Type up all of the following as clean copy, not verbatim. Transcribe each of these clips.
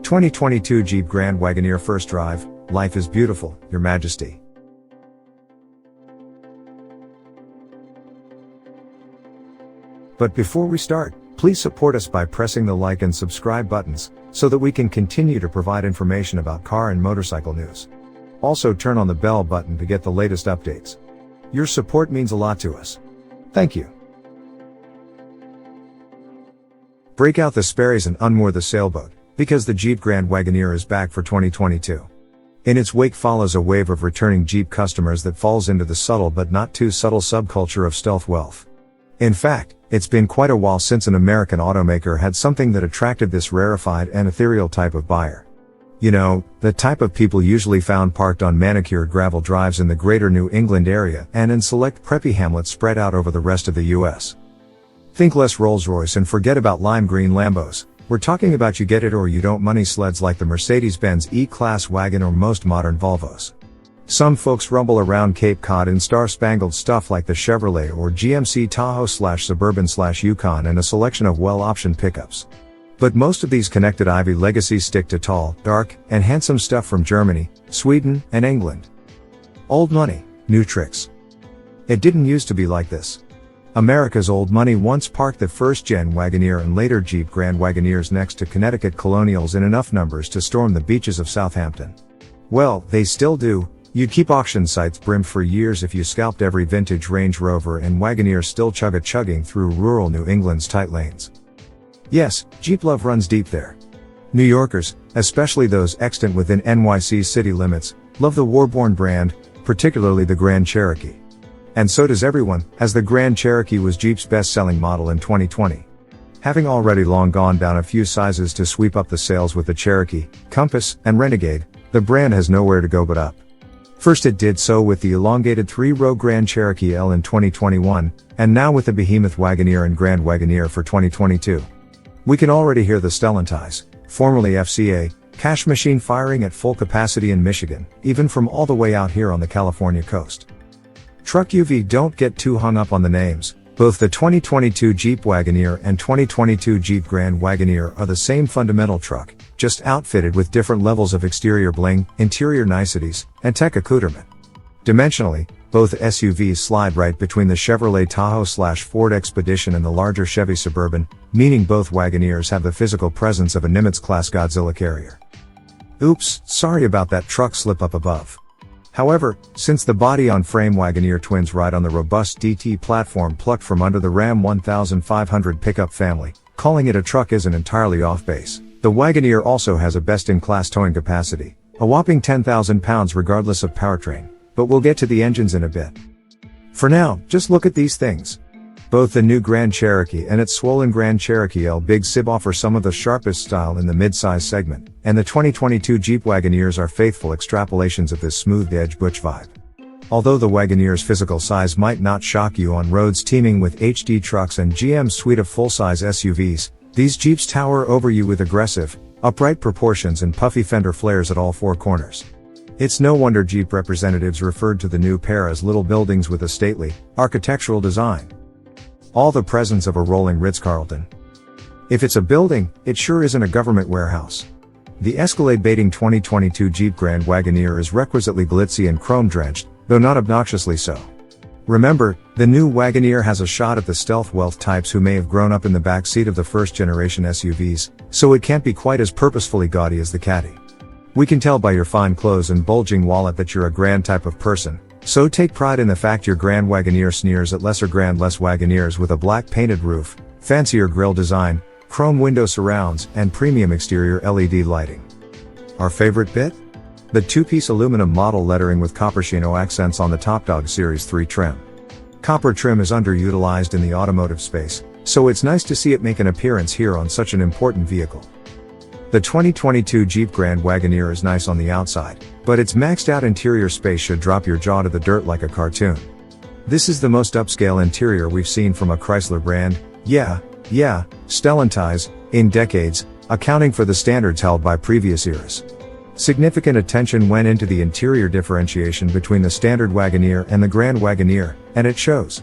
2022 Jeep Grand Wagoneer First Drive, life is beautiful, Your Majesty. But before we start, please support us by pressing the like and subscribe buttons, so that we can continue to provide information about car and motorcycle news. Also turn on the bell button to get the latest updates. Your support means a lot to us. Thank you. Break out the Sperrys and unmoor the sailboat, because the Jeep Grand Wagoneer is back for 2022. In its wake follows a wave of returning Jeep customers that falls into the subtle but not too subtle subculture of stealth wealth. In fact, it's been quite a while since an American automaker had something that attracted this rarified and ethereal type of buyer. You know, the type of people usually found parked on manicured gravel drives in the greater New England area and in select preppy hamlets spread out over the rest of the US. Think less Rolls-Royce and forget about lime green Lambos. We're talking about you get it or you don't money sleds like the Mercedes-Benz E-Class wagon or most modern Volvos. Some folks rumble around Cape Cod in star-spangled stuff like the Chevrolet or GMC Tahoe / Suburban / Yukon and a selection of well-optioned pickups. But most of these connected Ivy legacies stick to tall, dark, and handsome stuff from Germany, Sweden, and England. Old money, new tricks. It didn't used to be like this. America's old money once parked the first-gen Wagoneer and later Jeep Grand Wagoneers next to Connecticut Colonials in enough numbers to storm the beaches of Southampton. Well, they still do. You'd keep auction sites brimmed for years if you scalped every vintage Range Rover and Wagoneer still chugging through rural New England's tight lanes. Yes, Jeep love runs deep there. New Yorkers, especially those extant within NYC's city limits, love the warborn brand, particularly the Grand Cherokee. And so does everyone, as the Grand Cherokee was Jeep's best-selling model in 2020. Having already long gone down a few sizes to sweep up the sales with the Cherokee, Compass, and Renegade, the brand has nowhere to go but up. First it did so with the elongated 3-row Grand Cherokee L in 2021, and now with the behemoth Wagoneer and Grand Wagoneer for 2022. We can already hear the Stellantis, formerly FCA, cash machine firing at full capacity in Michigan, even from all the way out here on the California coast. Truck UV, don't get too hung up on the names. Both the 2022 Jeep Wagoneer and 2022 Jeep Grand Wagoneer are the same fundamental truck, just outfitted with different levels of exterior bling, interior niceties, and tech accoutrement. Dimensionally, both SUVs slide right between the Chevrolet Tahoe / Ford Expedition and the larger Chevy Suburban, meaning both Wagoneers have the physical presence of a Nimitz-class Godzilla carrier. Oops, sorry about that truck slip up above. However, since the body-on-frame Wagoneer twins ride on the robust DT platform plucked from under the Ram 1500 pickup family, calling it a truck isn't entirely off base. The Wagoneer also has a best-in-class towing capacity, a whopping 10,000 pounds regardless of powertrain, but we'll get to the engines in a bit. For now, just look at these things. Both the new Grand Cherokee and its swollen Grand Cherokee L Big Sib offer some of the sharpest style in the mid-size segment, and the 2022 Jeep Wagoneers are faithful extrapolations of this smooth-edge butch vibe. Although the Wagoneer's physical size might not shock you on roads teeming with HD trucks and GM's suite of full-size SUVs, these Jeeps tower over you with aggressive, upright proportions and puffy fender flares at all four corners. It's no wonder Jeep representatives referred to the new pair as little buildings with a stately, architectural design. All the presence of a rolling Ritz-Carlton. If it's a building, it sure isn't a government warehouse. The Escalade-baiting 2022 Jeep Grand Wagoneer is requisitely glitzy and chrome-drenched, though not obnoxiously so. Remember, the new Wagoneer has a shot at the stealth wealth types who may have grown up in the back seat of the first-generation SUVs, so it can't be quite as purposefully gaudy as the Caddy. We can tell by your fine clothes and bulging wallet that you're a grand type of person. So take pride in the fact your Grand Wagoneer sneers at lesser Wagoneers with a black painted roof, fancier grille design, chrome window surrounds, and premium exterior LED lighting. Our favorite bit? The two-piece aluminum model lettering with copper chino accents on the Top Dog Series 3 trim. Copper trim is underutilized in the automotive space, so it's nice to see it make an appearance here on such an important vehicle. The 2022 Jeep Grand Wagoneer is nice on the outside, but its maxed out interior space should drop your jaw to the dirt like a cartoon. This is the most upscale interior we've seen from a Chrysler brand, yeah, Stellantis, in decades, accounting for the standards held by previous eras. Significant attention went into the interior differentiation between the standard Wagoneer and the Grand Wagoneer, and it shows.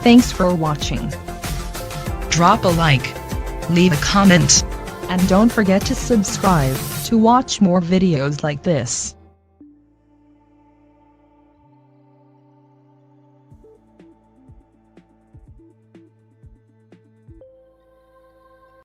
Thanks for watching. Drop a like. Leave a comment. And don't forget to subscribe to watch more videos like this.